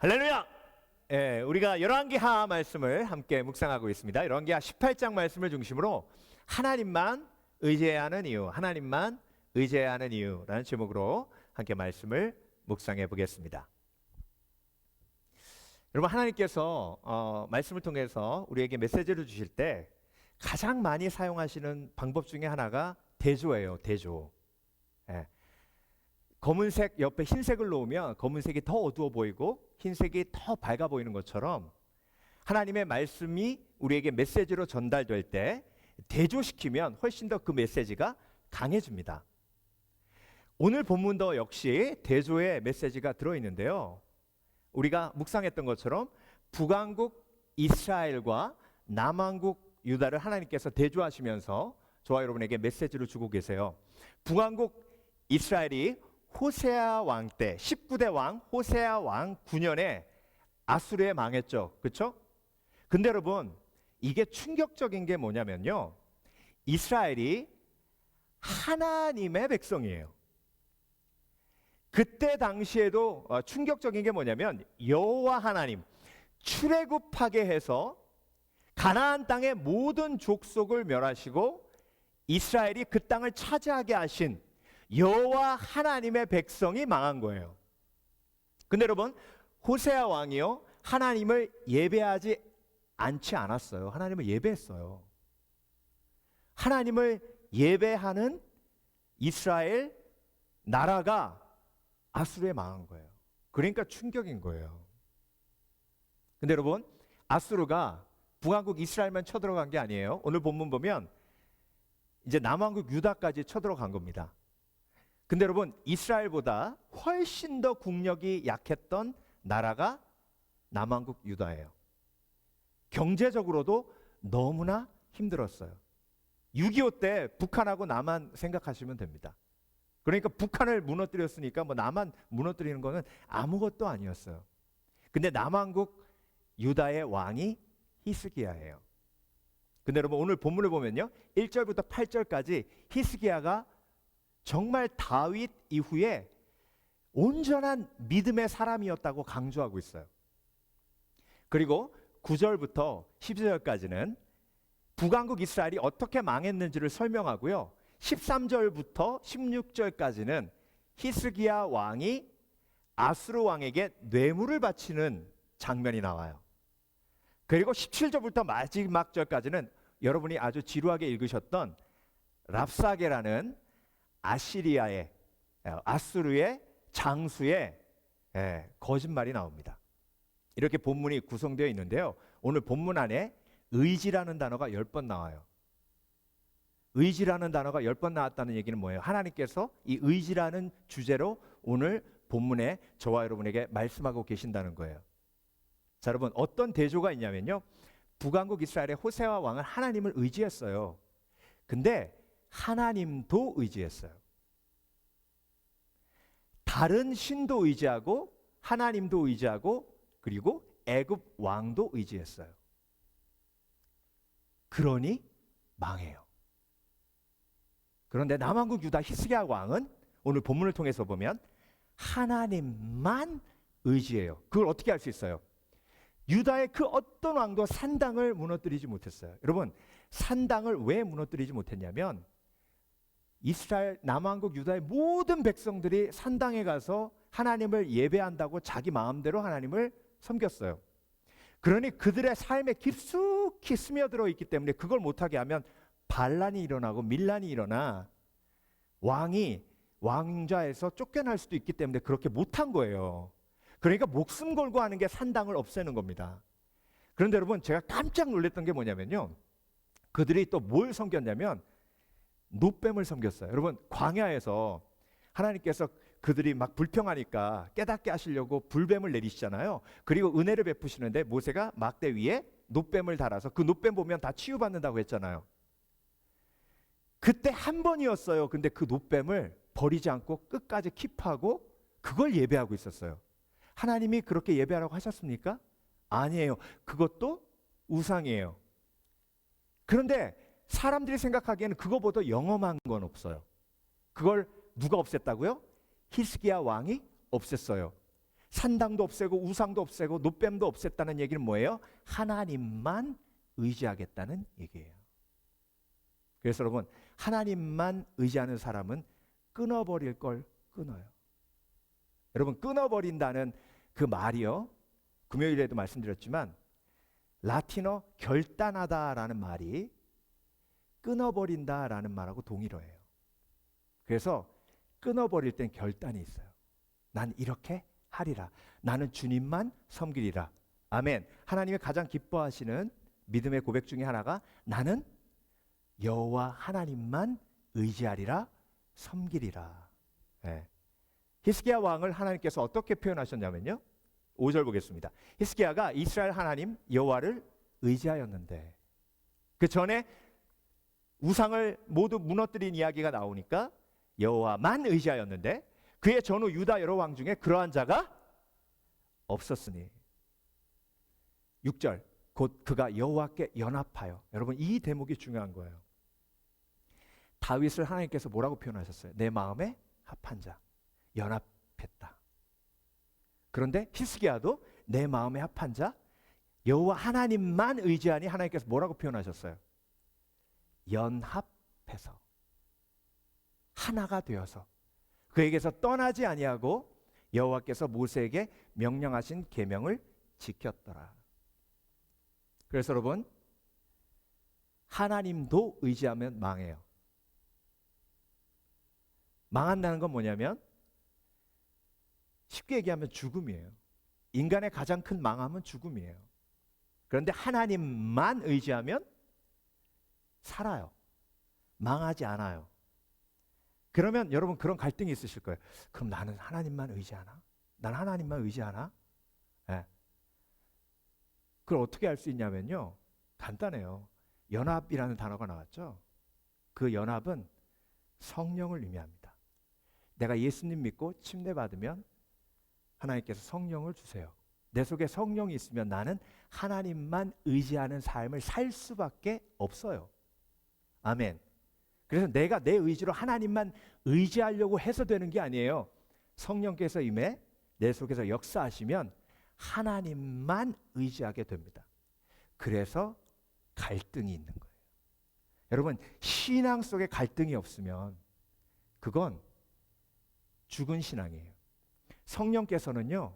할렐루야! 예, 우리가 열왕기하 말씀을 함께 묵상하고 있습니다. 열왕기하 18장 말씀을 중심으로 하나님만 의지해야 하는 이유, 하나님만 의지해야 하는 이유라는 제목으로 함께 말씀을 묵상해 보겠습니다. 여러분, 하나님께서 말씀을 통해서 우리에게 메시지를 주실 때 가장 많이 사용하시는 방법 중에 하나가 대조예요. 대조. 예. 검은색 옆에 흰색을 놓으면 검은색이 더 어두워 보이고 흰색이 더 밝아 보이는 것처럼 하나님의 말씀이 우리에게 메시지로 전달될 때 대조시키면 훨씬 더 그 메시지가 강해집니다. 오늘 본문도 역시 대조의 메시지가 들어있는데요. 우리가 묵상했던 것처럼 북왕국 이스라엘과 남왕국 유다를 하나님께서 대조하시면서 저와 여러분에게 메시지를 주고 계세요. 북왕국 이스라엘이 호세아 왕 때 19대 왕 호세아 왕 9년에 아수르에 망했죠. 그렇죠? 근데 여러분, 이게 충격적인 게 뭐냐면요, 이스라엘이 하나님의 백성이에요. 그때 당시에도 충격적인 게 뭐냐면 여호와 하나님 출애굽하게 해서 가나안 땅의 모든 족속을 멸하시고 이스라엘이 그 땅을 차지하게 하신 여호와 하나님의 백성이 망한 거예요. 근데 여러분, 호세아 왕이요, 하나님을 예배하지 않지 않았어요. 하나님을 예배했어요. 하나님을 예배하는 이스라엘 나라가 아수르에 망한 거예요. 그러니까 충격인 거예요. 근데 여러분, 아수르가 북왕국 이스라엘만 쳐들어간 게 아니에요. 오늘 본문 보면 이제 남왕국 유다까지 쳐들어간 겁니다. 근데 여러분, 이스라엘보다 훨씬 더 국력이 약했던 나라가 남왕국 유다예요. 경제적으로도 너무나 힘들었어요. 6.25 때 북한하고 남한 생각하시면 됩니다. 그러니까 북한을 무너뜨렸으니까 뭐 남한 무너뜨리는 거는 아무것도 아니었어요. 근데 남왕국 유다의 왕이 히스기야예요. 근데 여러분, 오늘 본문을 보면요, 1절부터 8절까지 히스기야가 정말 다윗 이후에 온전한 믿음의 사람이었다고 강조하고 있어요. 그리고 9절부터 12절까지는 북왕국 이스라엘이 어떻게 망했는지를 설명하고요, 13절부터 16절까지는 히스기야 왕이 아수르 왕에게 뇌물을 바치는 장면이 나와요. 그리고 17절부터 마지막 절까지는 여러분이 아주 지루하게 읽으셨던 랍사게라는 아시리아의 아수르의 장수의 거짓말이 나옵니다. 이렇게 본문이 구성되어 있는데요, 오늘 본문 안에 의지라는 단어가 10번 나와요. 의지라는 단어가 10번 나왔다는 얘기는 뭐예요? 하나님께서 이 의지라는 주제로 오늘 본문에 저와 여러분에게 말씀하고 계신다는 거예요. 자, 여러분, 어떤 대조가 있냐면요, 북왕국 이스라엘의 호세아 왕은 하나님을 의지했어요. 근데 하나님도 의지했어요. 다른 신도 의지하고 하나님도 의지하고 그리고 애굽 왕도 의지했어요. 그러니 망해요. 그런데 남왕국 유다 히스기야 왕은 오늘 본문을 통해서 보면 하나님만 의지해요. 그걸 어떻게 할 수 있어요? 유다의 그 어떤 왕도 산당을 무너뜨리지 못했어요. 여러분, 산당을 왜 무너뜨리지 못했냐면 이스라엘 남왕국 유다의 모든 백성들이 산당에 가서 하나님을 예배한다고 자기 마음대로 하나님을 섬겼어요. 그러니 그들의 삶에 깊숙이 스며들어 있기 때문에 그걸 못하게 하면 반란이 일어나고 밀란이 일어나 왕이 왕좌에서 쫓겨날 수도 있기 때문에 그렇게 못한 거예요. 그러니까 목숨 걸고 하는 게 산당을 없애는 겁니다. 그런데 여러분, 제가 깜짝 놀랐던 게 뭐냐면요, 그들이 또 뭘 섬겼냐면 노뱀을 섬겼어요. 여러분, 광야에서 하나님께서 그들이 막 불평하니까 깨닫게 하시려고 불뱀을 내리시잖아요. 그리고 은혜를 베푸시는데 모세가 막대 위에 노뱀을 달아서 그 노뱀 보면 다 치유받는다고 했잖아요. 그때 한 번이었어요. 근데 그 노뱀을 버리지 않고 끝까지 킵하고 그걸 예배하고 있었어요. 하나님이 그렇게 예배하라고 하셨습니까? 아니에요. 그것도 우상이에요. 그런데 사람들이 생각하기에는 그거보다 영험한 건 없어요. 그걸 누가 없앴다고요? 히스기야 왕이 없앴어요. 산당도 없애고 우상도 없애고 노뱀도 없앴다는 얘기는 뭐예요? 하나님만 의지하겠다는 얘기예요. 그래서 여러분, 하나님만 의지하는 사람은 끊어버릴 걸 끊어요. 여러분, 끊어버린다는 그 말이요, 금요일에도 말씀드렸지만 라틴어 결단하다라는 말이 끊어버린다라는 말하고 동일어예요. 그래서 끊어버릴 땐 결단이 있어요. 난 이렇게 하리라. 나는 주님만 섬기리라. 아멘. 하나님이 가장 기뻐하시는 믿음의 고백 중에 하나가 나는 여호와 하나님만 의지하리라, 섬기리라. 네. 히스기야 왕을 하나님께서 어떻게 표현하셨냐면요, 5절 보겠습니다. 히스기야가 이스라엘 하나님 여호와를 의지하였는데, 그 전에 우상을 모두 무너뜨린 이야기가 나오니까 여호와만 의지하였는데 그의 전후 유다 여러 왕 중에 그러한 자가 없었으니, 6절, 곧 그가 여호와께 연합하여. 여러분, 이 대목이 중요한 거예요. 다윗을 하나님께서 뭐라고 표현하셨어요? 내 마음에 합한 자, 연합했다. 그런데 히스기야도 내 마음에 합한 자, 여호와 하나님만 의지하니 하나님께서 뭐라고 표현하셨어요? 연합해서, 하나가 되어서 그에게서 떠나지 아니하고 여호와께서 모세에게 명령하신 계명을 지켰더라. 그래서 여러분, 하나님도 의지하면 망해요. 망한다는 건 뭐냐면 쉽게 얘기하면 죽음이에요. 인간의 가장 큰 망함은 죽음이에요. 그런데 하나님만 의지하면 살아요. 망하지 않아요. 그러면 여러분, 그런 갈등이 있으실 거예요. 그럼 나는 하나님만 의지하나? 난 하나님만 의지하나? 네. 그걸 어떻게 할 수 있냐면요, 간단해요. 연합이라는 단어가 나왔죠. 그 연합은 성령을 의미합니다. 내가 예수님 믿고 침례 받으면 하나님께서 성령을 주세요. 내 속에 성령이 있으면 나는 하나님만 의지하는 삶을 살 수밖에 없어요. 아멘. 그래서 내가 내 의지로 하나님만 의지하려고 해서 되는 게 아니에요. 성령께서 임해 내 속에서 역사하시면 하나님만 의지하게 됩니다. 그래서 갈등이 있는 거예요. 여러분, 신앙 속에 갈등이 없으면 그건 죽은 신앙이에요. 성령께서는요,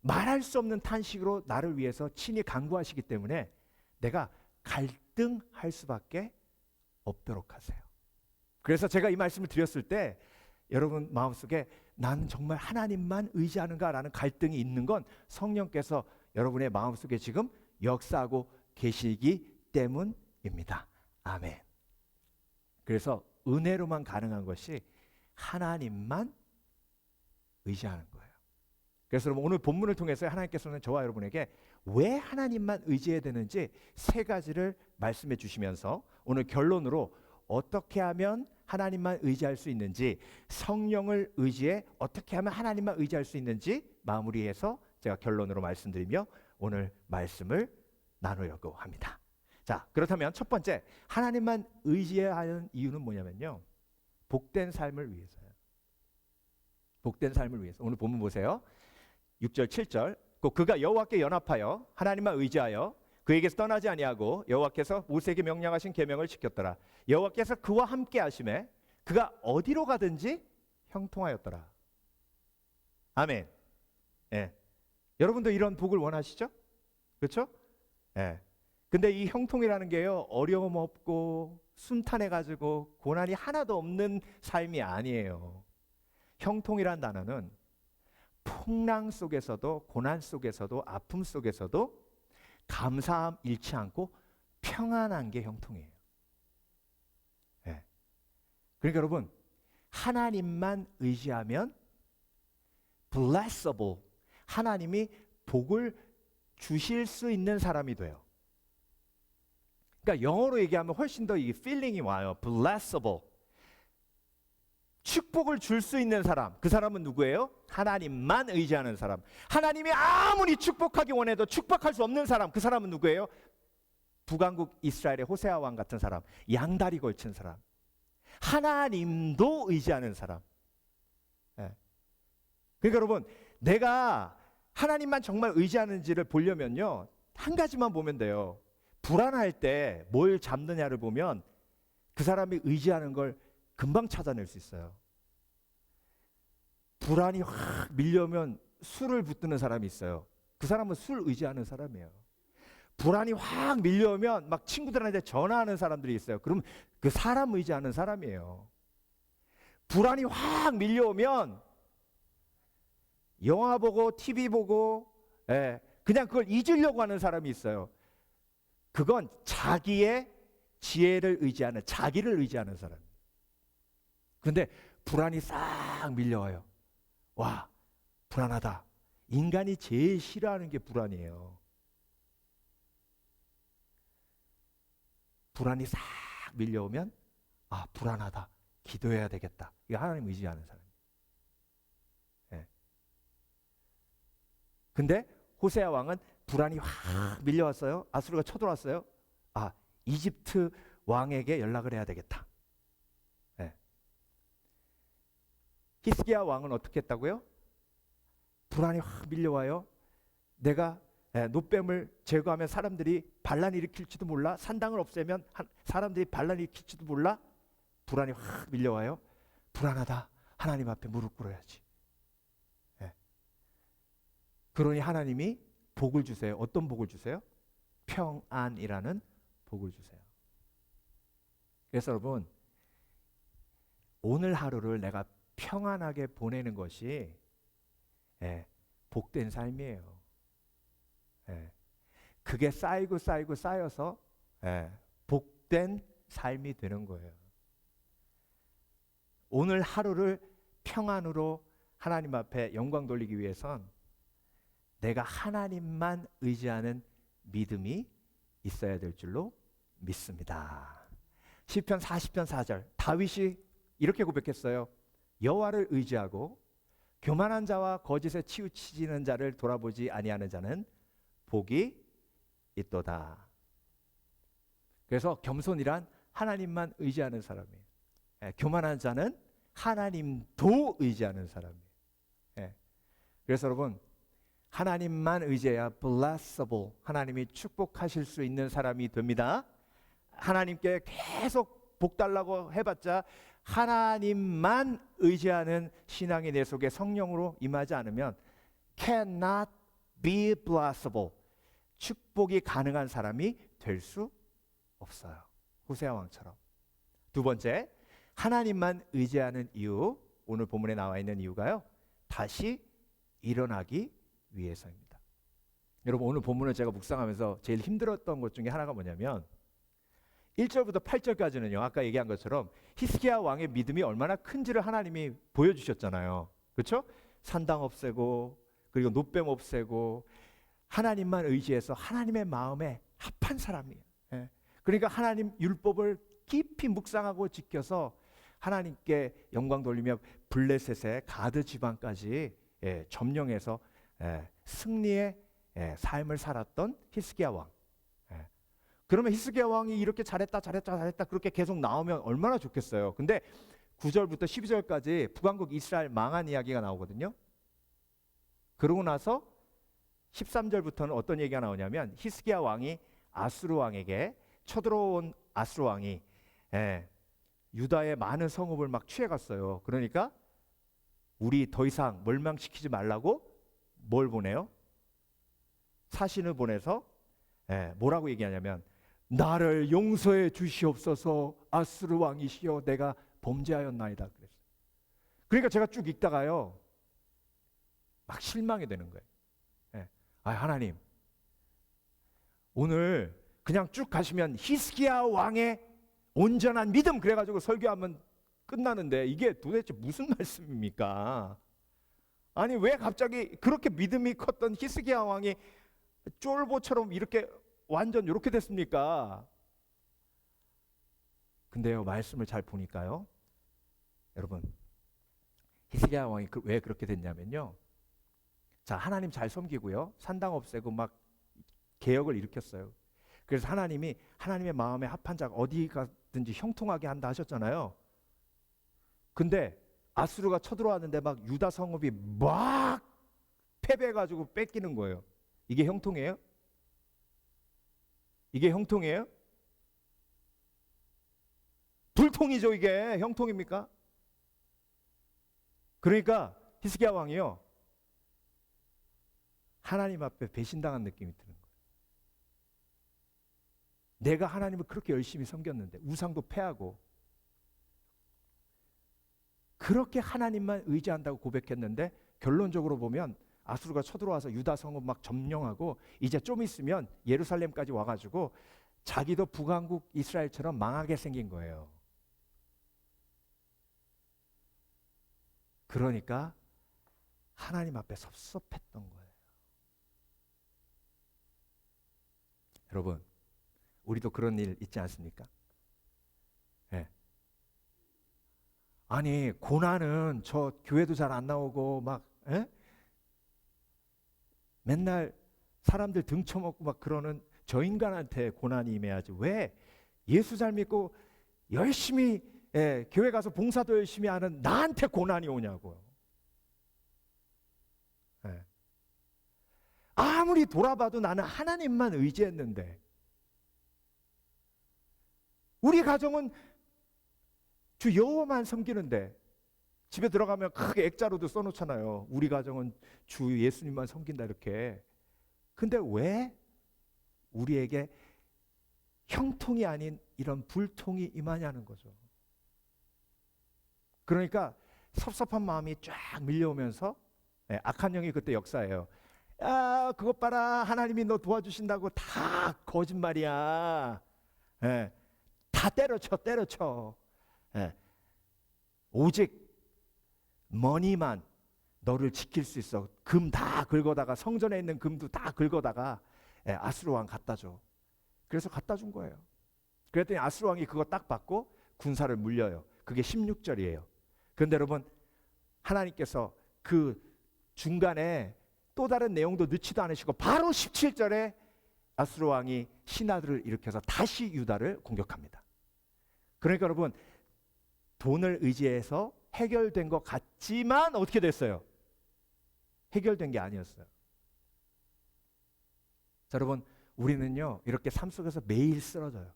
말할 수 없는 탄식으로 나를 위해서 친히 간구하시기 때문에 내가 갈등할 수밖에 없도록 하세요. 그래서 제가 이 말씀을 드렸을 때 여러분 마음속에 난 정말 하나님만 의지하는가라는 갈등이 있는 건 성령께서 여러분의 마음속에 지금 역사하고 계시기 때문입니다. 아멘. 그래서 은혜로만 가능한 것이 하나님만 의지하는 거예요. 그래서 여러분, 오늘 본문을 통해서 하나님께서는 저와 여러분에게 왜 하나님만 의지해야 되는지 세 가지를 말씀해 주시면서 오늘 결론으로 어떻게 하면 하나님만 의지할 수 있는지, 성령을 의지해 어떻게 하면 하나님만 의지할 수 있는지 마무리해서 제가 결론으로 말씀드리며 오늘 말씀을 나누려고 합니다. 자, 그렇다면 첫 번째, 하나님만 의지해야 하는 이유는 뭐냐면요, 복된 삶을 위해서요. 복된 삶을 위해서. 오늘 본문 보세요. 6절 7절, 곧 그가 여호와께 연합하여 하나님만 의지하여 그에게서 떠나지 아니하고 여호와께서 모세에게 명령하신 계명을 지켰더라. 여호와께서 그와 함께 하심에 그가 어디로 가든지 형통하였더라. 아멘. 예. 여러분도 이런 복을 원하시죠? 그렇죠? 예. 근데 이 형통이라는 게요, 어려움 없고 순탄해가지고 고난이 하나도 없는 삶이 아니에요. 형통이란 단어는 풍랑 속에서도, 고난 속에서도, 아픔 속에서도 감사함 잃지 않고 평안한 게 형통이에요. 네. 그러니까 여러분, 하나님만 의지하면 blessable, 하나님이 복을 주실 수 있는 사람이 돼요. 그러니까 영어로 얘기하면 훨씬 더 이 feeling이 와요. blessable. 축복을 줄 수 있는 사람, 그 사람은 누구예요? 하나님만 의지하는 사람. 하나님이 아무리 축복하기 원해도 축복할 수 없는 사람, 그 사람은 누구예요? 북왕국 이스라엘의 호세아 왕 같은 사람, 양다리 걸친 사람. 하나님도 의지하는 사람. 네. 그러니까 여러분, 내가 하나님만 정말 의지하는지를 보려면요, 한 가지만 보면 돼요. 불안할 때 뭘 잡느냐를 보면 그 사람이 의지하는 걸 금방 찾아낼 수 있어요. 불안이 확 밀려오면 술을 붙드는 사람이 있어요. 그 사람은 술 의지하는 사람이에요. 불안이 확 밀려오면 막 친구들한테 전화하는 사람들이 있어요. 그럼 그 사람 의지하는 사람이에요. 불안이 확 밀려오면 영화 보고 TV 보고 그냥 그걸 잊으려고 하는 사람이 있어요. 그건 자기의 지혜를 의지하는, 자기를 의지하는 사람. 그런데 불안이 싹 밀려와요. 와, 불안하다. 인간이 제일 싫어하는 게 불안이에요. 불안이 싹 밀려오면 아, 불안하다. 기도해야 되겠다. 이거 하나님 의지하는 사람. 근데 호세아 왕은 불안이 확 밀려왔어요. 아수르가 쳐들어왔어요. 아, 이집트 왕에게 연락을 해야 되겠다. 히스기야 왕은 어떻게 했다고요? 불안이 확 밀려와요. 내가 노뱀을 제거하면 사람들이 반란 일으킬지도 몰라. 산당을 없애면 사람들이 반란 일으킬지도 몰라. 불안이 확 밀려와요. 불안하다. 하나님 앞에 무릎 꿇어야지. 그러니 하나님이 복을 주세요. 어떤 복을 주세요? 평안이라는 복을 주세요. 그래서 여러분, 오늘 하루를 내가 평안하게 보내는 것이 복된 삶이에요. 그게 쌓이고 쌓여서 복된 삶이 되는 거예요. 오늘 하루를 평안으로 하나님 앞에 영광 돌리기 위해선 내가 하나님만 의지하는 믿음이 있어야 될 줄로 믿습니다. 시편 40편 4절 다윗이 이렇게 고백했어요. 여호와를 의지하고 교만한 자와 거짓에 치우치는 자를 돌아보지 아니하는 자는 복이 있도다. 그래서 겸손이란 하나님만 의지하는 사람이에요. 교만한 자는 하나님도 의지하는 사람이에요. 그래서 여러분, 하나님만 의지해야 blessable, 하나님이 축복하실 수 있는 사람이 됩니다. 하나님께 계속 복 달라고 해봤자 하나님만 의지하는 신앙이 내 속에 성령으로 임하지 않으면 cannot be blessable, 축복이 가능한 사람이 될 수 없어요. 호세아 왕처럼. 두 번째, 하나님만 의지하는 이유, 오늘 본문에 나와 있는 이유가요, 다시 일어나기 위해서입니다. 여러분, 오늘 본문을 제가 묵상하면서 제일 힘들었던 것 중에 하나가 뭐냐면 1절부터 8절까지는요, 아까 얘기한 것처럼 히스기야 왕의 믿음이 얼마나 큰지를 하나님이 보여주셨잖아요. 그렇죠? 산당 없애고 그리고 노뱀 없애고 하나님만 의지해서 하나님의 마음에 합한 사람이에요. 그러니까 하나님 율법을 깊이 묵상하고 지켜서 하나님께 영광 돌리며 블레셋의 가드 지방까지 점령해서 승리의 삶을 살았던 히스기야 왕. 그러면 히스기야 왕이 이렇게 잘했다 그렇게 계속 나오면 얼마나 좋겠어요. 근데 9절부터 12절까지 북왕국 이스라엘 망한 이야기가 나오거든요. 그러고 나서 13절부터는 어떤 얘기가 나오냐면 히스기야 왕이 아수르 왕에게 쳐들어온 아수르 왕이 유다의 많은 성읍을 막 취해갔어요. 그러니까 우리 더 이상 멸망시키지 말라고 뭘 보내요? 사신을 보내서 뭐라고 얘기하냐면 나를 용서해 주시옵소서 아수르 왕이시여 내가 범죄하였나이다 그랬어요. 그러니까 제가 쭉 읽다가요 막 실망이 되는 거예요. 하나님, 오늘 그냥 쭉 가시면 히스기야 왕의 온전한 믿음 그래가지고 설교하면 끝나는데 이게 도대체 무슨 말씀입니까? 아니 왜 갑자기 그렇게 믿음이 컸던 히스기야 왕이 쫄보처럼 이렇게 완전 이렇게 됐습니까? 근데요, 말씀을 잘 보니까요, 여러분, 히스기야 왕이 왜 그렇게 됐냐면요, 자, 하나님 잘 섬기고요, 산당 없애고 막 개혁을 일으켰어요. 그래서 하나님이 하나님의 마음에 합한 자가 어디 가든지 형통하게 한다 하셨잖아요. 근데 아수르가 쳐들어왔는데 막 유다 성읍이 막 패배해가지고 뺏기는 거예요. 이게 형통이에요? 이게 형통이에요? 불통이죠. 이게 형통입니까? 그러니까 히스기야 왕이요, 하나님 앞에 배신당한 느낌이 드는 거예요. 내가 하나님을 그렇게 열심히 섬겼는데, 우상도 패하고 그렇게 하나님만 의지한다고 고백했는데, 결론적으로 보면 아수르가 쳐들어와서 유다 성을 막 점령하고 이제 좀 있으면 예루살렘까지 와가지고 자기도 북왕국 이스라엘처럼 망하게 생긴 거예요. 그러니까 하나님 앞에 섭섭했던 거예요. 여러분, 우리도 그런 일 있지 않습니까? 네. 아니, 고난은 저 교회도 잘 안 나오고 막 맨날 사람들 등쳐먹고 막 그러는 저 인간한테 고난이 임해야지. 왜 예수 잘 믿고 열심히 교회 가서 봉사도 열심히 하는 나한테 고난이 오냐고요. 아무리 돌아봐도 나는 하나님만 의지했는데, 우리 가정은 주 여호와만 섬기는데, 집에 들어가면 크게 액자로도 써놓잖아요. 우리 가정은 주 예수님만 섬긴다 이렇게. 근데 왜 우리에게 형통이 아닌 이런 불통이 임하냐는 거죠. 그러니까 섭섭한 마음이 쫙 밀려오면서, 악한 영이 그때 역사예요. 야, 그것 봐라, 하나님이 너 도와주신다고. 다 거짓말이야. 다 때려쳐. 오직 머니만 너를 지킬 수 있어. 금 다 긁어다가, 성전에 있는 금도 다 긁어다가 아수르 왕 갖다 줘. 그래서 갖다 준 거예요. 그랬더니 아수르 왕이 그거 딱 받고 군사를 물려요. 그게 16절이에요. 그런데 여러분, 하나님께서 그 중간에 또 다른 내용도 넣지도 않으시고 바로 17절에 아수르 왕이 신하들을 일으켜서 다시 유다를 공격합니다. 그러니까 여러분, 돈을 의지해서 해결된 것 같지만 어떻게 됐어요? 해결된 게 아니었어요. 자, 여러분, 우리는요 이렇게 삶 속에서 매일 쓰러져요.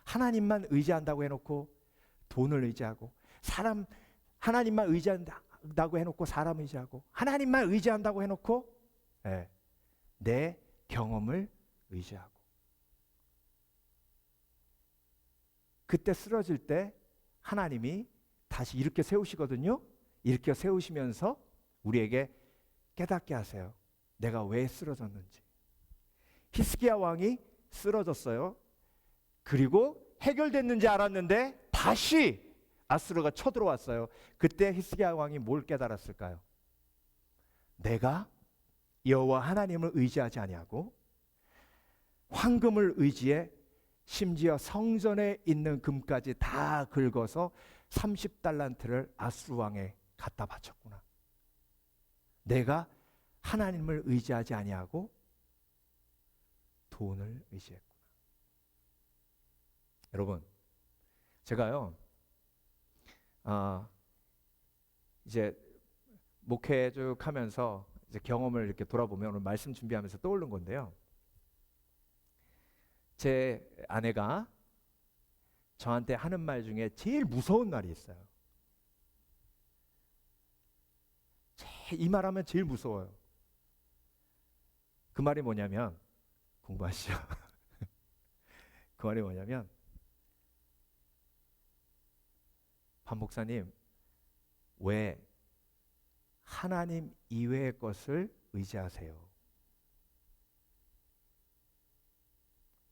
하나님만 의지한다고 해놓고 돈을 의지하고, 하나님만 의지한다고 해놓고 사람 의지하고, 하나님만 의지한다고 해놓고 내 경험을 의지하고, 그때 쓰러질 때 하나님이 다시 이렇게 세우시거든요. 이렇게 세우시면서 우리에게 깨닫게 하세요. 내가 왜 쓰러졌는지. 히스기야 왕이 쓰러졌어요. 그리고 해결됐는지 알았는데 다시 아수르가 쳐들어왔어요. 그때 히스기야 왕이 뭘 깨달았을까요? 내가 여호와 하나님을 의지하지 아니하고 황금을 의지해 심지어 성전에 있는 금까지 다 긁어서 30달란트를 아수르 왕에 갖다 바쳤구나. 내가 하나님을 의지하지 아니하고 돈을 의지했구나. 여러분, 제가요 이제 목회 쭉 하면서 이제 경험을 이렇게 돌아보면 오늘 말씀 준비하면서 떠오른 건데요, 제 아내가 저한테 하는 말 중에 제일 무서운 말이 있어요. 이 말하면 제일 무서워요. 그 말이 뭐냐면, 공부하시죠. 그 말이 뭐냐면, 반 목사님, 왜 하나님 이외의 것을 의지하세요?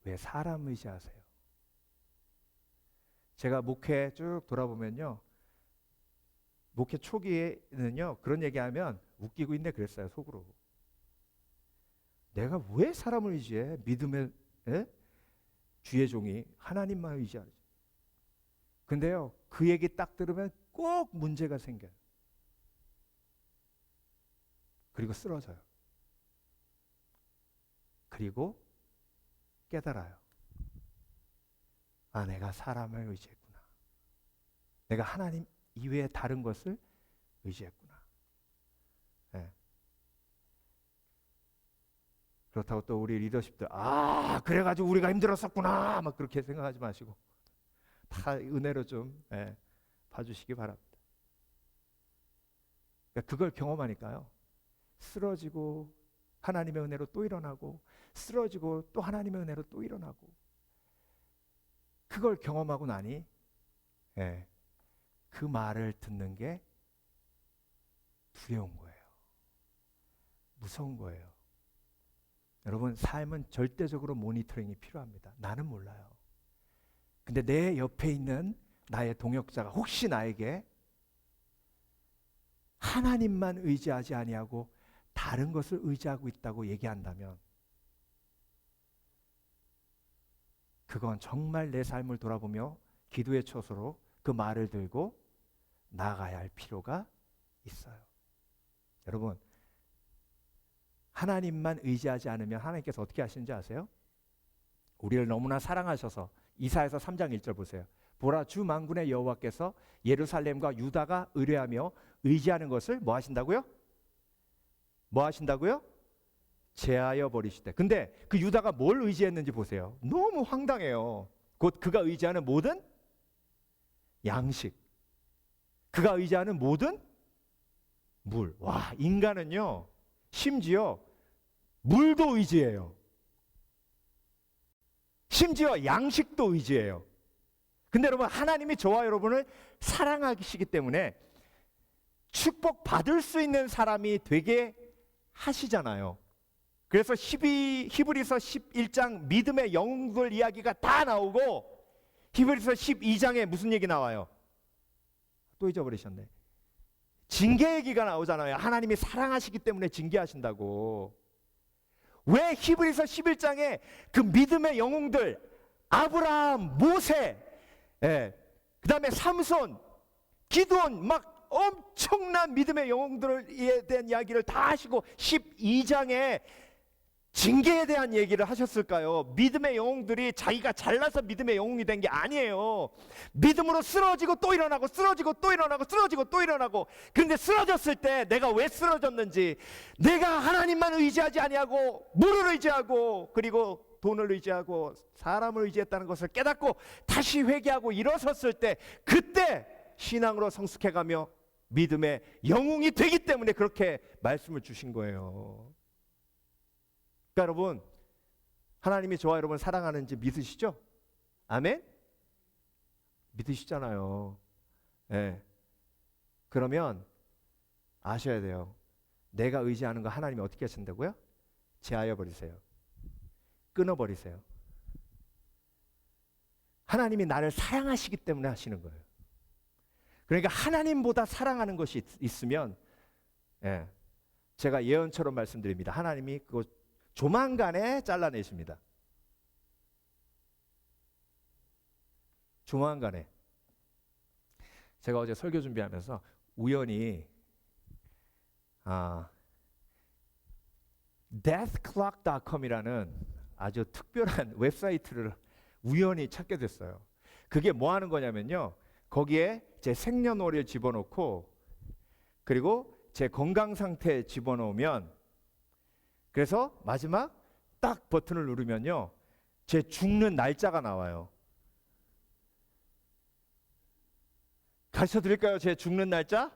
왜 사람 의지하세요? 제가 목회 쭉 돌아보면요, 목회 초기에는요 그런 얘기하면 웃기고 있네 그랬어요, 속으로. 내가 왜 사람을 의지해? 믿음의 주의 종이 하나님만 의지하지. 근데요, 그 얘기 딱 들으면 꼭 문제가 생겨요. 그리고 쓰러져요. 그리고 깨달아요. 아, 내가 사람을 의지했구나. 내가 하나님 이외에 다른 것을 의지했구나. 그렇다고 또 우리 리더십들 그래가지고 우리가 힘들었었구나 막 그렇게 생각하지 마시고 다 은혜로 좀 봐주시기 바랍니다. 그러니까 그걸 경험하니까요, 쓰러지고 하나님의 은혜로 또 일어나고, 쓰러지고 또 하나님의 은혜로 또 일어나고, 그걸 경험하고 나니 그 말을 듣는 게 두려운 거예요. 무서운 거예요. 여러분, 삶은 절대적으로 모니터링이 필요합니다. 나는 몰라요. 근데 내 옆에 있는 나의 동역자가 혹시 나에게 하나님만 의지하지 아니하고 다른 것을 의지하고 있다고 얘기한다면, 그건 정말 내 삶을 돌아보며 기도의 처소로 그 말을 들고 나아가야 할 필요가 있어요. 여러분, 하나님만 의지하지 않으면 하나님께서 어떻게 하시는지 아세요? 우리를 너무나 사랑하셔서, 이사야서 3장 1절 보세요. 보라, 주 만군의 여호와께서 예루살렘과 유다가 의뢰하며 의지하는 것을 뭐 하신다고요? 뭐 하신다고요? 제하여 버리시되. 근데 그 유다가 뭘 의지했는지 보세요. 너무 황당해요. 곧 그가 의지하는 모든 양식, 그가 의지하는 모든 물. 와, 인간은요 심지어 물도 의지해요. 심지어 양식도 의지해요. 근데 여러분, 하나님이 저와 여러분을 사랑하시기 때문에 축복 받을 수 있는 사람이 되게 하시잖아요. 그래서 히브리서 11장 믿음의 영웅들 이야기가 다 나오고, 히브리서 12장에 무슨 얘기 나와요? 또 잊어버리셨네. 징계 얘기가 나오잖아요. 하나님이 사랑하시기 때문에 징계하신다고. 왜 히브리서 11장에 그 믿음의 영웅들, 아브라함, 모세, 그 다음에 삼손, 기드온, 막 엄청난 믿음의 영웅들에 대한 이야기를 다 하시고 12장에 징계에 대한 얘기를 하셨을까요? 믿음의 영웅들이 자기가 잘나서 믿음의 영웅이 된 게 아니에요. 믿음으로 쓰러지고 또 일어나고, 쓰러지고 또 일어나고, 쓰러지고 또 일어나고. 그런데 쓰러졌을 때 내가 왜 쓰러졌는지, 내가 하나님만 의지하지 아니하고 물을 의지하고 그리고 돈을 의지하고 사람을 의지했다는 것을 깨닫고 다시 회개하고 일어섰을 때, 그때 신앙으로 성숙해가며 믿음의 영웅이 되기 때문에 그렇게 말씀을 주신 거예요. 그러니까 여러분, 하나님이 저와 여러분을 사랑하는지 믿으시죠? 아멘? 믿으시잖아요. 그러면 아셔야 돼요. 내가 의지하는 거 하나님이 어떻게 하신다고요? 제하여 버리세요. 끊어버리세요. 하나님이 나를 사랑하시기 때문에 하시는 거예요. 그러니까 하나님보다 사랑하는 것이 있으면, 제가 예언처럼 말씀드립니다. 하나님이 그거 조만간에 잘라내십니다. 조만간에. 제가 어제 설교 준비하면서 우연히 deathclock.com이라는 아주 특별한 웹사이트를 우연히 찾게 됐어요. 그게 뭐 하는 거냐면요, 거기에 제 생년월일 집어넣고, 그리고 제 건강 상태 집어넣으면, 그래서 마지막 딱 버튼을 누르면요, 제 죽는 날짜가 나와요. 가르쳐 드릴까요? 제 죽는 날짜?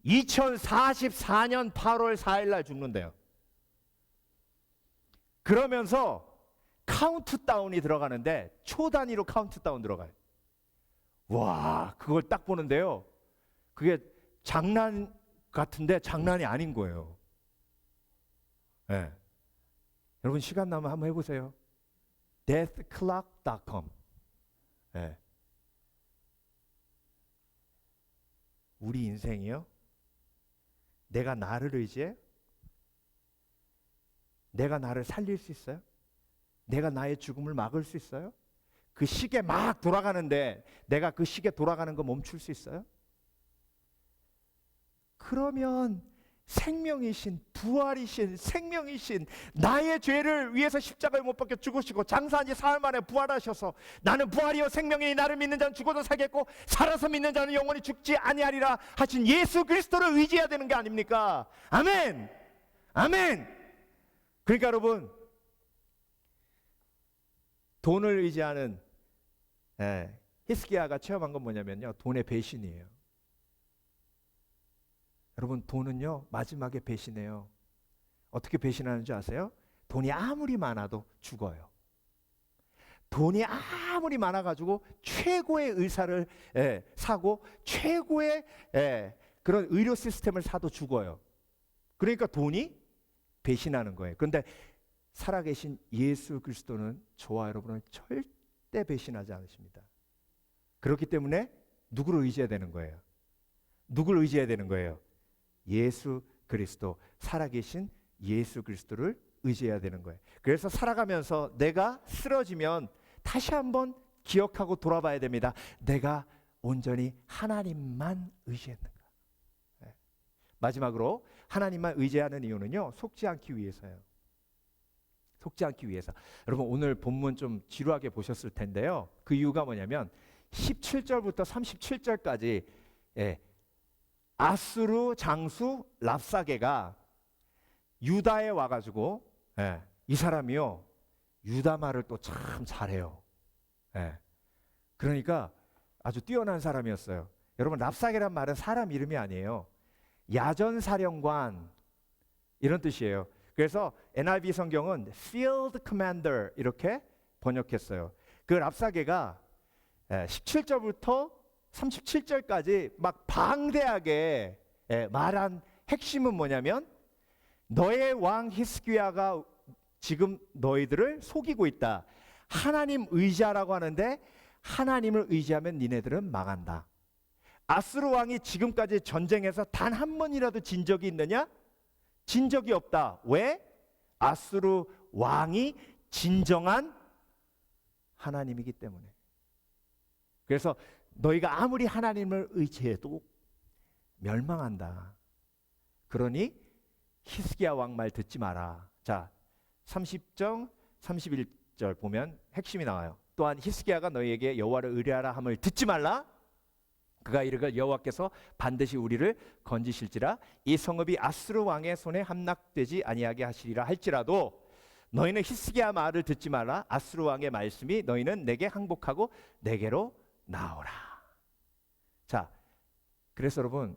2044년 8월 4일 날 죽는데요. 그러면서 카운트다운이 들어가는데 초 단위로 카운트다운 들어가요. 와, 그걸 딱 보는데요, 그게 장난 같은데 장난이 아닌 거예요. 여러분, 시간 나면 한번 해보세요. deathclock.com. 우리 인생이요, 내가 나를 의지해? 내가 나를 살릴 수 있어요? 내가 나의 죽음을 막을 수 있어요? 그 시계 막 돌아가는데 내가 그 시계 돌아가는 거 멈출 수 있어요? 그러면 생명이신, 부활이신, 생명이신 나의 죄를 위해서 십자가에 못 박혀 죽으시고 장사한 지 사흘 만에 부활하셔서, 나는 부활이요 생명이니 나를 믿는 자는 죽어도 살겠고 살아서 믿는 자는 영원히 죽지 아니하리라 하신 예수 그리스도를 의지해야 되는 게 아닙니까? 아멘! 아멘! 그러니까 여러분, 돈을 의지하는 히스기야가 체험한 건 뭐냐면요, 돈의 배신이에요. 여러분, 돈은요 마지막에 배신해요. 어떻게 배신하는 줄 아세요? 돈이 아무리 많아도 죽어요. 돈이 아무리 많아가지고 최고의 의사를 사고 최고의 그런 의료 시스템을 사도 죽어요. 그러니까 돈이 배신하는 거예요. 그런데 살아계신 예수 그리스도는 저와 여러분을 절대 배신하지 않으십니다. 그렇기 때문에 누구를 의지해야 되는 거예요? 누구를 의지해야 되는 거예요? 예수 그리스도, 살아계신 예수 그리스도를 의지해야 되는 거예요. 그래서 살아가면서 내가 쓰러지면 다시 한번 기억하고 돌아봐야 됩니다. 내가 온전히 하나님만 의지했는가? 마지막으로 하나님만 의지하는 이유는요, 속지 않기 위해서요. 속지 않기 위해서. 여러분, 오늘 본문 좀 지루하게 보셨을 텐데요, 그 이유가 뭐냐면 17절부터 37절까지 아수르 장수 랍사게가 유다에 와가지고 이 사람이요 유다 말을 또 참 잘해요. 그러니까 아주 뛰어난 사람이었어요. 여러분, 랍사게란 말은 사람 이름이 아니에요. 야전사령관 이런 뜻이에요. 그래서 NIV 성경은 Field Commander 이렇게 번역했어요. 그 랍사게가 17절부터 37절까지 막 방대하게 말한 핵심은 뭐냐면, 너의 왕 히스기야가 지금 너희들을 속이고 있다. 하나님 의지하라고 하는데 하나님을 의지하면 니네들은 망한다. 아수르 왕이 지금까지 전쟁에서 단 한 번이라도 진 적이 있느냐? 진 적이 없다. 왜? 아수르 왕이 진정한 하나님이기 때문에. 그래서 너희가 아무리 하나님을 의지해도 멸망한다. 그러니 히스기야 왕 말 듣지 마라. 자, 30절, 31절 보면 핵심이 나와요. 또한 히스기야가 너희에게 여호와를 의뢰하라 함을 듣지 말라. 그가 이르길 여호와께서 반드시 우리를 건지실지라 이 성읍이 아수르 왕의 손에 함락되지 아니하게 하시리라 할지라도 너희는 히스기야 말을 듣지 말라. 아수르 왕의 말씀이 너희는 내게 항복하고 내게로 나오라. 자, 그래서 여러분,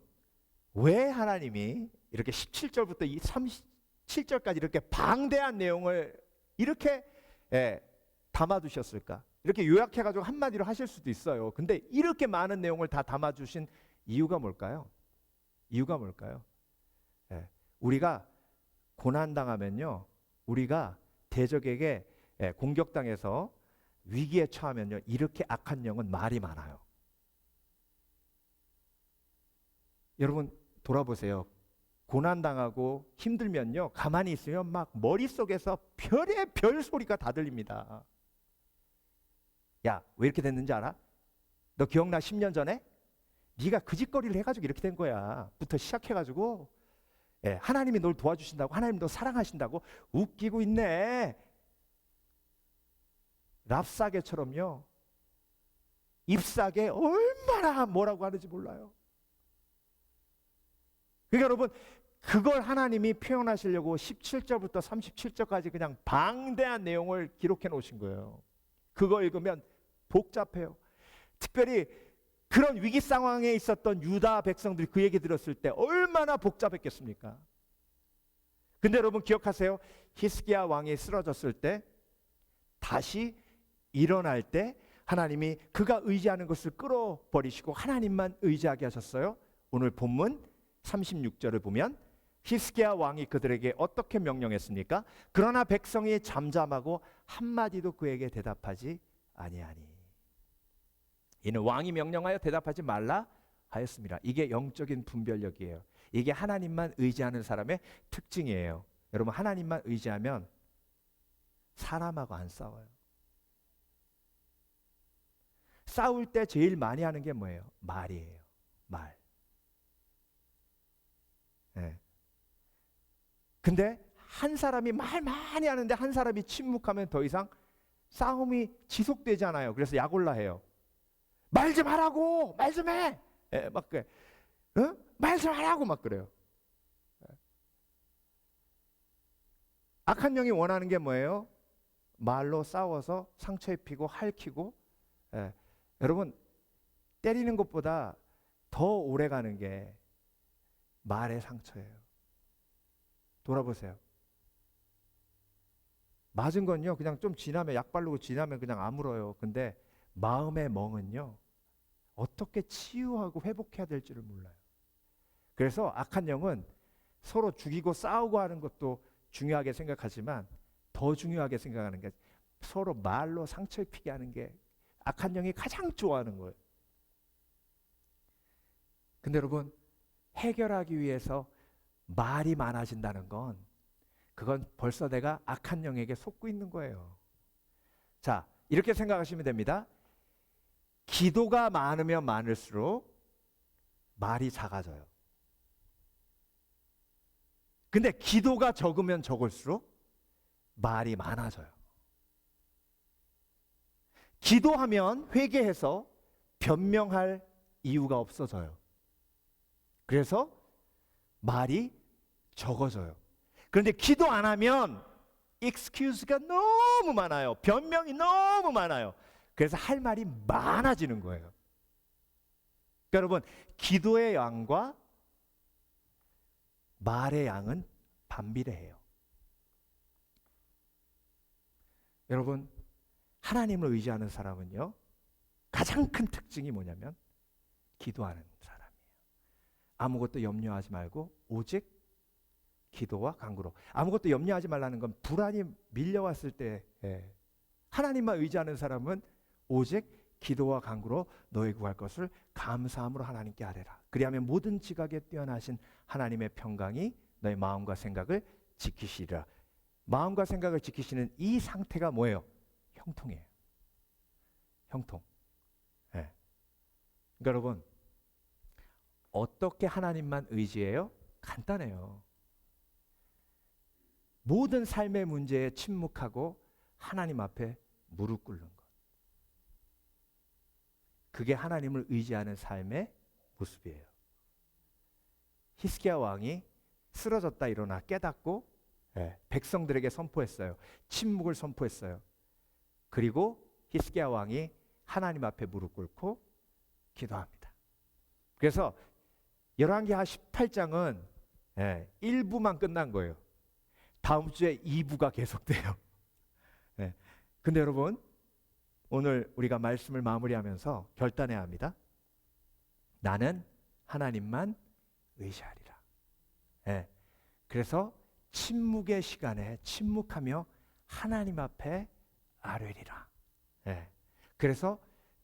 왜 하나님이 이렇게 17절부터 이 37절까지 이렇게 방대한 내용을 이렇게 담아두셨을까? 이렇게 요약해가지고 한마디로 하실 수도 있어요. 근데 이렇게 많은 내용을 다 담아주신 이유가 뭘까요? 이유가 뭘까요? 우리가 고난당하면요, 우리가 대적에게 공격당해서 위기에 처하면요, 이렇게 악한 영은 말이 많아요. 여러분 돌아보세요. 고난당하고 힘들면요, 가만히 있으면 막 머릿속에서 별의 별 소리가 다 들립니다. 야, 왜 이렇게 됐는지 알아? 너 기억나? 10년 전에? 네가 그 짓거리를 해가지고 이렇게 된 거야. 부터 시작해가지고 하나님이 널 도와주신다고, 하나님 너 사랑하신다고 웃기고 있네. 랍사게처럼요, 잎사게 얼마나 뭐라고 하는지 몰라요. 그러니까 여러분, 그걸 하나님이 표현하시려고 17절부터 37절까지 그냥 방대한 내용을 기록해 놓으신 거예요. 그거 읽으면 복잡해요. 특별히 그런 위기 상황에 있었던 유다 백성들이 그 얘기 들었을 때 얼마나 복잡했겠습니까? 근데 여러분 기억하세요. 히스기야 왕이 쓰러졌을 때, 다시 일어날 때 하나님이 그가 의지하는 것을 끌어버리시고 하나님만 의지하게 하셨어요. 오늘 본문 36절을 보면 히스기야 왕이 그들에게 어떻게 명령했습니까? 그러나 백성이 잠잠하고 한마디도 그에게 대답하지 아니하니. 이는 왕이 명령하여 대답하지 말라 하였습니다. 이게 영적인 분별력이에요. 이게 하나님만 의지하는 사람의 특징이에요. 여러분, 하나님만 의지하면 사람하고 안 싸워요. 싸울 때 제일 많이 하는 게 뭐예요? 말이에요. 말. 근데 한 사람이 말 많이 하는데 한 사람이 침묵하면 더 이상 싸움이 지속되잖아요. 그래서 약올라해요. 말 좀 하라고, 말 좀 해. 막 그래. 말 좀 하라고 막 그래요. 악한 영이 원하는 게 뭐예요? 말로 싸워서 상처 입히고 핥히고, 예. 여러분, 때리는 것보다 더 오래 가는 게 말의 상처예요. 돌아보세요. 맞은 건요, 그냥 좀 지나면, 약 바르고 지나면 그냥 아물어요. 근데 마음의 멍은요, 어떻게 치유하고 회복해야 될지를 몰라요. 그래서 악한 영은 서로 죽이고 싸우고 하는 것도 중요하게 생각하지만 더 중요하게 생각하는 게 서로 말로 상처 입히게 하는 게 악한 영이 가장 좋아하는 거예요. 근데 여러분, 해결하기 위해서 말이 많아진다는 건 그건 벌써 내가 악한 영에게 속고 있는 거예요. 자, 이렇게 생각하시면 됩니다. 기도가 많으면 많을수록 말이 작아져요. 근데 기도가 적으면 적을수록 말이 많아져요. 기도하면 회개해서 변명할 이유가 없어져요. 그래서 말이 적어져요. 그런데 기도 안 하면 excuse가 너무 많아요. 변명이 너무 많아요. 그래서 할 말이 많아지는 거예요. 그러니까 여러분, 기도의 양과 말의 양은 반비례해요. 여러분, 하나님을 의지하는 사람은요, 가장 큰 특징이 뭐냐면 기도하는 사람이에요. 아무것도 염려하지 말고 오직 기도와 간구로. 아무것도 염려하지 말라는 건 불안이 밀려왔을 때, 하나님만 의지하는 사람은 오직 기도와 간구로 너희 구할 것을 감사함으로 하나님께 아뢰라. 그리하면 모든 지각에 뛰어나신 하나님의 평강이 너희 마음과 생각을 지키시리라. 마음과 생각을 지키시는 이 상태가 뭐예요? 형통이에요. 형통. 그러니까 여러분, 어떻게 하나님만 의지해요? 간단해요. 모든 삶의 문제에 침묵하고 하나님 앞에 무릎 꿇는 것. 그게 하나님을 의지하는 삶의 모습이에요. 히스기야 왕이 쓰러졌다 일어나 깨닫고 백성들에게 선포했어요. 침묵을 선포했어요. 그리고 히스기야 왕이 하나님 앞에 무릎 꿇고 기도합니다. 그래서 열왕기하 18장은 1부만 끝난 거예요. 다음 주에 2부가 계속돼요. 근데 여러분, 오늘 우리가 말씀을 마무리하면서 결단해야 합니다. 나는 하나님만 의지하리라. 그래서 침묵의 시간에 침묵하며 하나님 앞에 아뢰리라. 그래서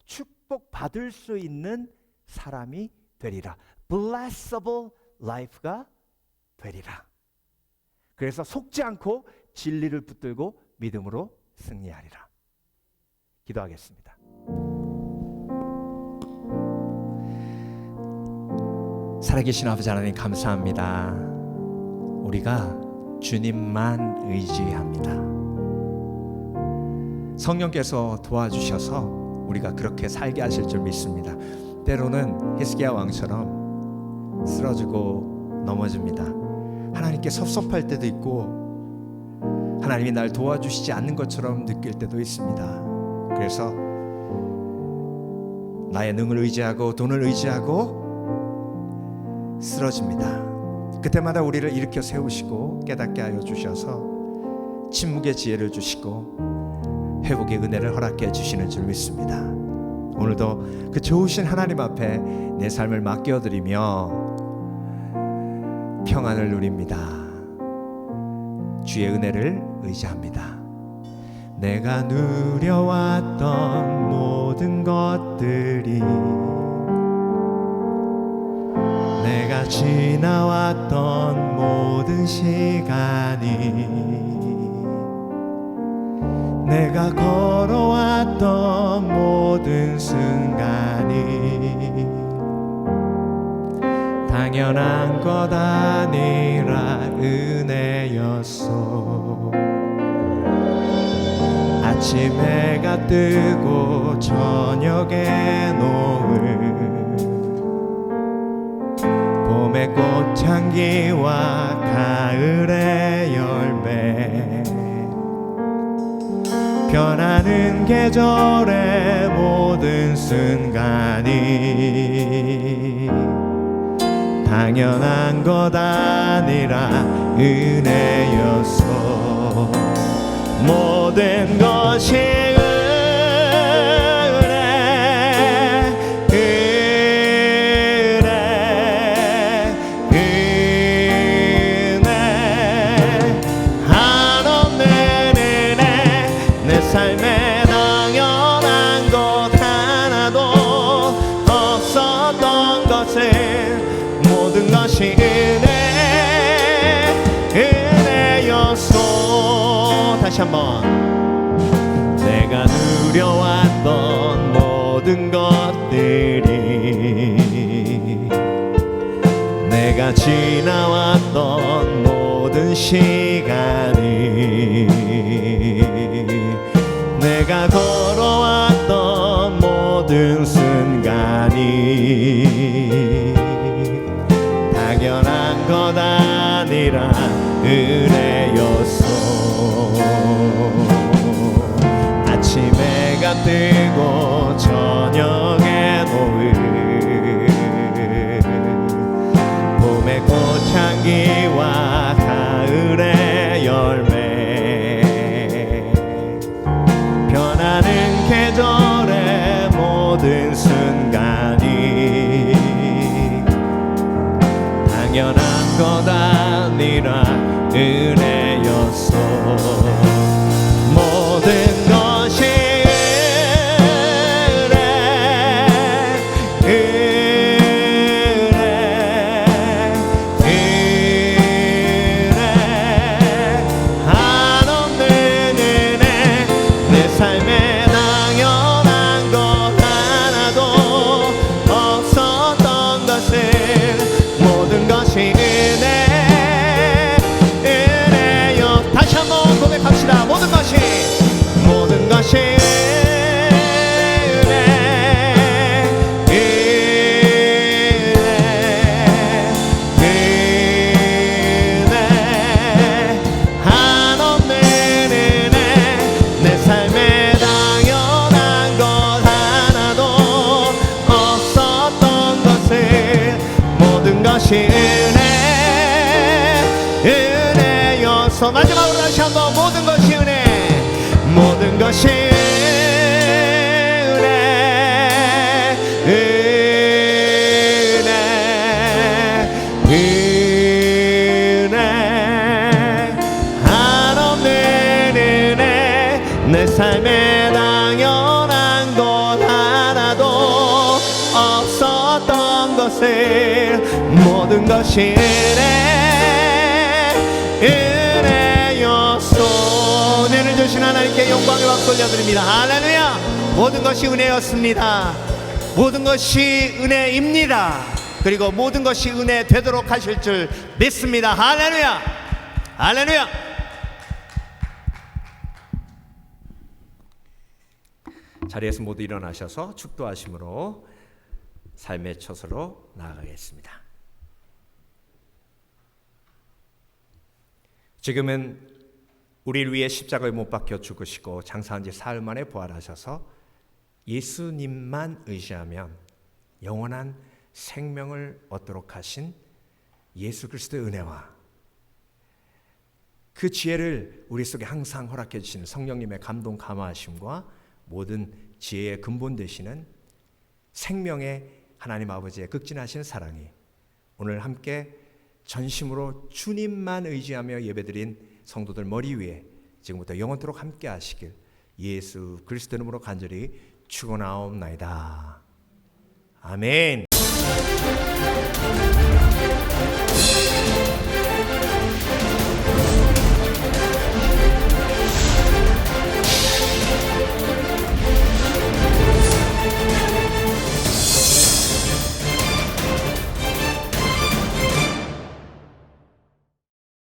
축복받을 수 있는 사람이 되리라. blessable life가 되리라. 그래서 속지 않고 진리를 붙들고 믿음으로 승리하리라. 기도하겠습니다. 살아계신 아버지 하나님, 감사합니다. 우리가 주님만 의지합니다. 성령께서 도와주셔서 우리가 그렇게 살게 하실 줄 믿습니다. 때로는 히스기야 왕처럼 쓰러지고 넘어집니다. 하나님께 섭섭할 때도 있고 하나님이 날 도와주시지 않는 것처럼 느낄 때도 있습니다. 그래서 나의 능을 의지하고 돈을 의지하고 쓰러집니다. 그때마다 우리를 일으켜 세우시고 깨닫게 하여 주셔서 침묵의 지혜를 주시고 회복의 은혜를 허락해 주시는 줄 믿습니다. 오늘도 그 좋으신 하나님 앞에 내 삶을 맡겨드리며 평안을 누립니다. 주의 은혜를 의지합니다. 내가 누려왔던 모든 것들이, 내가 지나왔던 모든 시간이, 내가 걸어왔던 모든 순간이 당연한 것 아니라 은혜였소. 아침 해가 뜨고 저녁에 노을, 봄의 꽃향기와 가을의 열매, 변하는 계절의 모든 순간이 당연한 것 아니라 은혜였소. 모든 것이 삶에 당연한 것 하나도 없었던 것을 모든 것이 은혜였소. 다시 한번. 내가 누려왔던 모든 것들이 내가 지나왔던 모든 시간이 내가 걸어왔던 모든 순간이 당연한 것 아니라 은혜였소. 아침에 해가 뜨고 저녁에 노을 봄의 꽃향기와 가을의 열매 변하는 계절의 모든 순간이 당연한 것 아니라 은혜였소. 모든 것이 모든 것이 은혜 한없는 은혜 내 삶에 당연한 것 하나도 없었던 것을 모든 것이 은혜여서 마지막으로 다시 한번 모든 것이 은혜 모든 것이 은혜 한없는 은혜 내 삶에 당연한 것 하나도 없었던 것을 모든 것이 은혜였소. 은혜를 주신 하나님께 영광의 박수 올려드립니다. 할렐루야. 모든 것이 은혜였습니다. 모든 것이 은혜입니다. 그리고 모든 것이 은혜 되도록 하실 줄 믿습니다. 할렐루야. 할렐루야. 자리에서 모두 일어나셔서 축도하심으로 삶의 처소로 나아가겠습니다. 지금은 우리를 위해 십자가에 못 박혀 죽으시고 장사한 지 사흘 만에 부활하셔서 예수님만 의지하면 영원한 생명을 얻도록 하신 예수 그리스도의 은혜와 그 지혜를 우리 속에 항상 허락해 주시는 성령님의 감동 감화하심과 모든 지혜의 근본 되시는 생명의 하나님 아버지의 극진하신 사랑이 오늘 함께 전심으로 주님만 의지하며 예배드린 성도들 머리 위에 지금부터 영원토록 함께 하시길 예수 그리스도 이름으로 간절히 축원하옵나이다. 아멘.